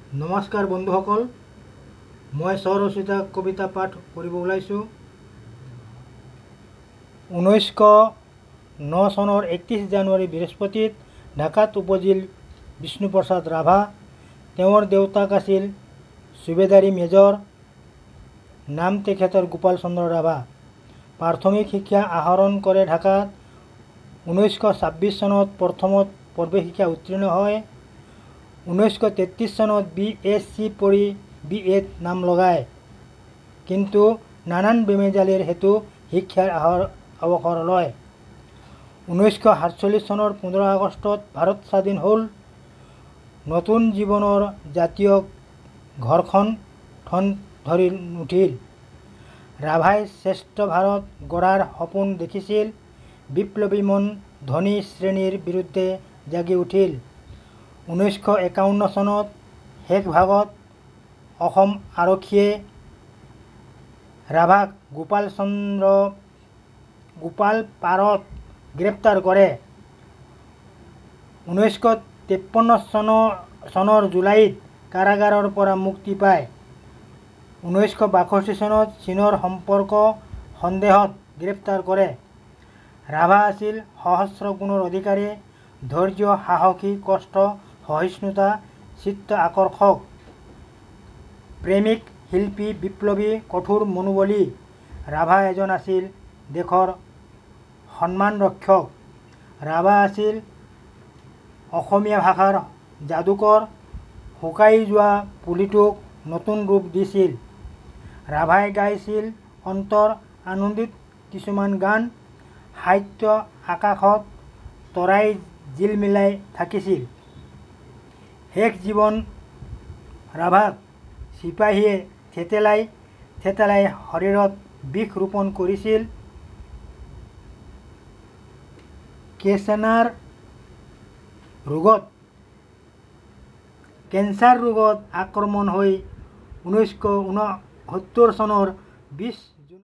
নমস্কাৰ বন্ধুসকল, মই স্বৰচিত কবিতা পাঠ কৰিব ওলাইছোঁ। 1909 চনৰ 31 জানুৱাৰী বৃহস্পতিত ঢাকাত উপজিল বিষ্ণুপ্ৰসাদ ৰাভা। তেওঁৰ দেউতাক আছিল সুবেদাৰী মেজৰ, নাম তেখেতৰ গোপাল চন্দ্ৰ ৰাভা। প্ৰাথমিক শিক্ষা আহৰণ কৰে ঢাকাত। 1926 চনত প্ৰথমত প্ৰৱেশ শিক্ষা উত্তীৰ্ণ হয়। 1933 চনত BSc পঢ়ি BAত নাম লগায়, কিন্তু নানান বেমেজালিৰ হেতু শিক্ষাৰ অৱসৰ লয়। 1947 চনৰ 15 আগষ্টত ভাৰত স্বাধীন হ'ল। নতুন জীৱনৰ জাতীয় ঘৰখন ঠন ধৰি উঠিল। ৰাভাই শ্ৰেষ্ঠ ভাৰত গঢ়াৰ সপোন দেখিছিল। বিপ্লৱী মন ধনী শ্ৰেণীৰ বিৰুদ্ধে জাগি উঠিল। 1951 চনত শেষ ভাগত অসম আৰক্ষীয়ে ৰাভাক গোপালপাৰত গ্ৰেপ্তাৰ কৰে। 1953 চনৰ জুলাইত কাৰাগাৰৰ পৰা মুক্তি পায়। 1962 চনত চীনৰ সম্পৰ্ক সন্দেহত গ্ৰেপ্তাৰ কৰে। ৰাভা আছিল সহস্ৰ গুণৰ অধিকাৰী। ধৈৰ্য, সাহসী, কষ্ট সহিষ্ণুতা, চিত্ত আকৰ্ষক, প্ৰেমিক, শিল্পী, বিপ্লৱী, কঠোৰ মনোবলী। ৰাভা এজন আছিল দেশৰ সন্মান ৰক্ষক। ৰাভা আছিল অসমীয়া ভাষাৰ যাদুকৰ। শুকাই যোৱা পুলিটোক নতুন ৰূপ দিছিল। ৰাভাই গাইছিল অন্তৰ আনন্দিত কিছুমান গান। সাহিত্য আকাশত তৰাই জিলমিলাই থাকিছিল। শেষ জীৱন ৰাভাক চিপাহীয়ে থেতেলাই শৰীৰত বিষ ৰোপণ কৰিছিল। কেঞ্চাৰ ৰোগত আক্ৰান্ত হৈ 1969 চনৰ 20